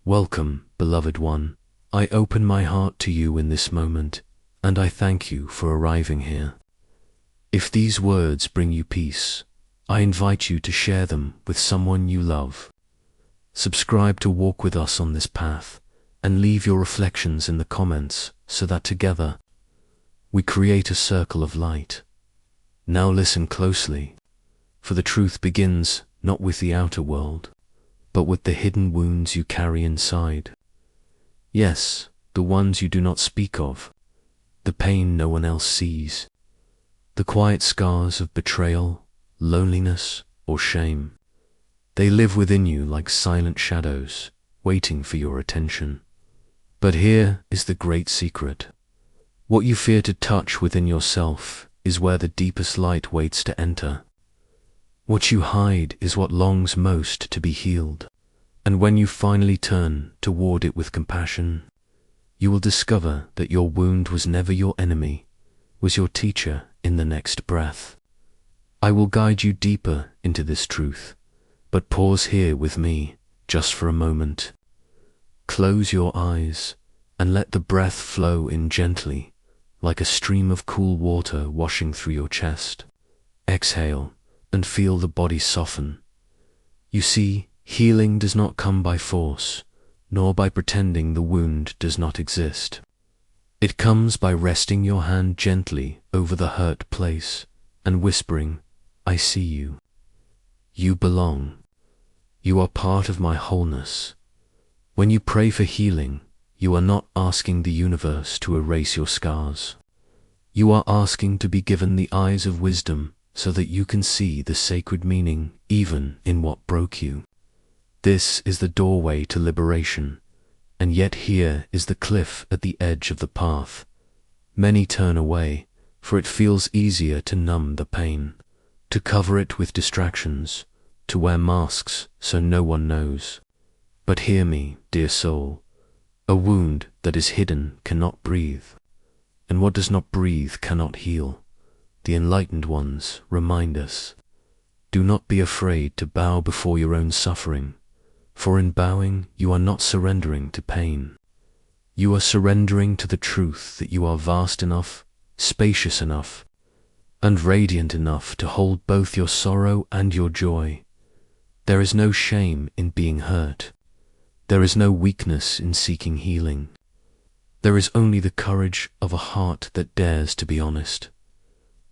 Welcome, beloved one. I open my heart to you in this moment, and I thank you for arriving here. If these words bring you peace, I invite you to share them with someone you love. Subscribe to walk with us on this path, and leave your reflections in the comments so that together we create a circle of light. Now listen closely, for the truth begins not with the outer world, but with the hidden wounds you carry inside. Yes, the ones you do not speak of, the pain no one else sees, the quiet scars of betrayal, loneliness, or shame. They live within you like silent shadows, waiting for your attention. But here is the great secret. What you fear to touch within yourself is where the deepest light waits to enter. What you hide is what longs most to be healed, and when you finally turn toward it with compassion, you will discover that your wound was never your enemy, was your teacher in the next breath. I will guide you deeper into this truth, but pause here with me just for a moment. Close your eyes and let the breath flow in gently, like a stream of cool water washing through your chest. Exhale and feel the body soften. You see, healing does not come by force, nor by pretending the wound does not exist. It comes by resting your hand gently over the hurt place and whispering, "I see you. You belong. You are part of my wholeness." When you pray for healing, you are not asking the universe to erase your scars. You are asking to be given the eyes of wisdom so that you can see the sacred meaning even in what broke you. This is the doorway to liberation, and yet here is the cliff at the edge of the path. Many turn away, for it feels easier to numb the pain, to cover it with distractions, to wear masks so no one knows. But hear me, dear soul, a wound that is hidden cannot breathe, and what does not breathe cannot heal. The enlightened ones remind us, do not be afraid to bow before your own suffering, for in bowing you are not surrendering to pain. You are surrendering to the truth that you are vast enough, spacious enough, and radiant enough to hold both your sorrow and your joy. There is no shame in being hurt. There is no weakness in seeking healing. There is only the courage of a heart that dares to be honest.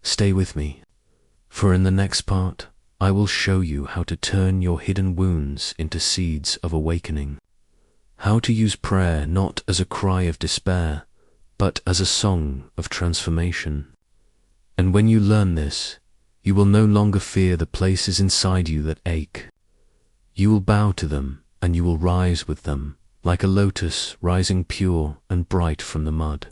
Stay with me, for in the next part, I will show you how to turn your hidden wounds into seeds of awakening. How to use prayer not as a cry of despair, but as a song of transformation. And when you learn this, you will no longer fear the places inside you that ache. You will bow to them, and you will rise with them, like a lotus rising pure and bright from the mud.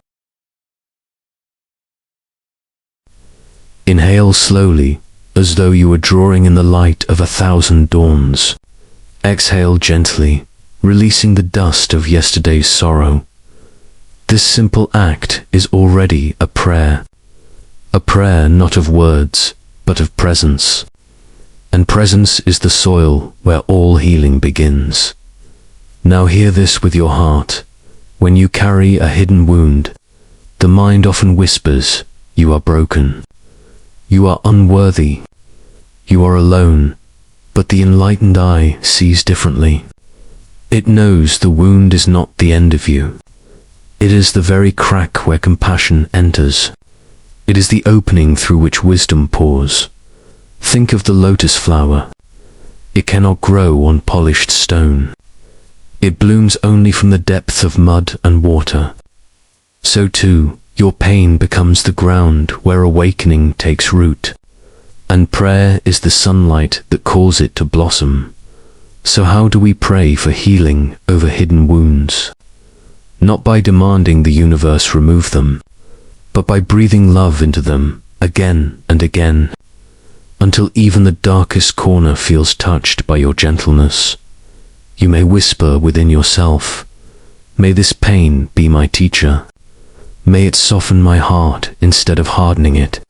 Inhale slowly, as though you were drawing in the light of 1,000 dawns. Exhale gently, releasing the dust of yesterday's sorrow. This simple act is already a prayer not of words, but of presence. And presence is the soil where all healing begins. Now hear this with your heart. When you carry a hidden wound, the mind often whispers, "You are broken. You are unworthy. You are alone." But the enlightened eye sees differently. It knows the wound is not the end of you. It is the very crack where compassion enters. It is the opening through which wisdom pours. Think of the lotus flower. It cannot grow on polished stone. It blooms only from the depth of mud and water. So too, your pain becomes the ground where awakening takes root, and prayer is the sunlight that calls it to blossom. So how do we pray for healing over hidden wounds? Not by demanding the universe remove them, but by breathing love into them again and again, until even the darkest corner feels touched by your gentleness. You may whisper within yourself, "May this pain be my teacher. May it soften my heart instead of hardening it.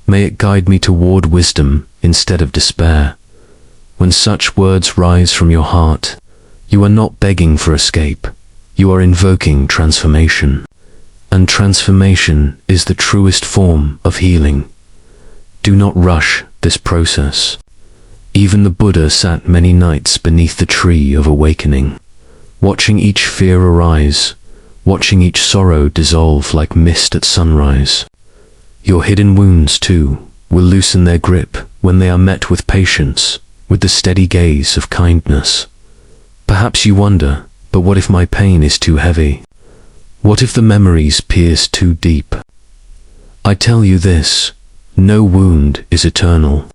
May it guide me toward wisdom instead of despair." When such words rise from your heart, You are not begging for escape. You are invoking transformation. And transformation is the truest form of healing. Do not rush this process. Even the Buddha sat many nights beneath the tree of awakening, watching each fear arise, watching each sorrow dissolve like mist at sunrise. Your hidden wounds, too, will loosen their grip when they are met with patience, with the steady gaze of kindness. Perhaps you wonder, but what if my pain is too heavy? What if the memories pierce too deep? I tell you this, no wound is eternal.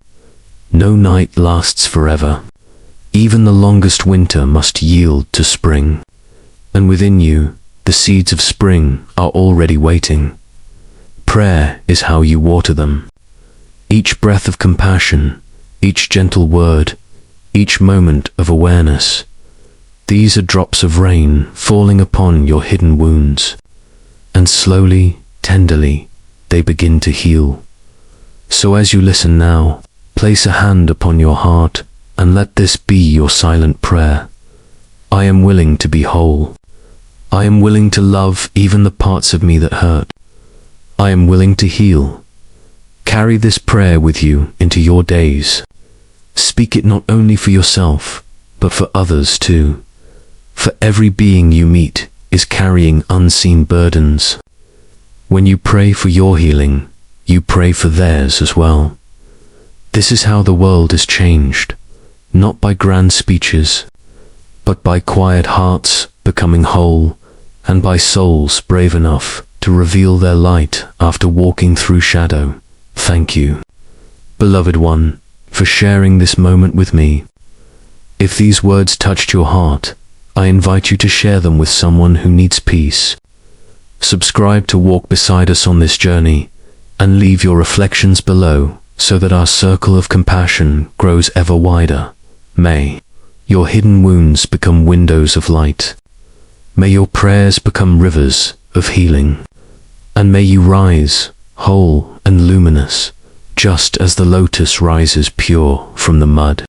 No night lasts forever. Even the longest winter must yield to spring. And within you, the seeds of spring are already waiting. Prayer is how you water them. Each breath of compassion, each gentle word, each moment of awareness. These are drops of rain falling upon your hidden wounds. And slowly, tenderly, they begin to heal. So as you listen now, place a hand upon your heart and let this be your silent prayer. I am willing to be whole. I am willing to love even the parts of me that hurt. I am willing to heal. Carry this prayer with you into your days. Speak it not only for yourself, but for others too. For every being you meet is carrying unseen burdens. When you pray for your healing, you pray for theirs as well. This is how the world is changed, not by grand speeches, but by quiet hearts becoming whole, and by souls brave enough to reveal their light after walking through shadow. Thank you, beloved one, for sharing this moment with me. If these words touched your heart, I invite you to share them with someone who needs peace. Subscribe to walk beside us on this journey, and leave your reflections below so that our circle of compassion grows ever wider. May your hidden wounds become windows of light. May your prayers become rivers of healing. And may you rise, whole and luminous, just as the lotus rises pure from the mud.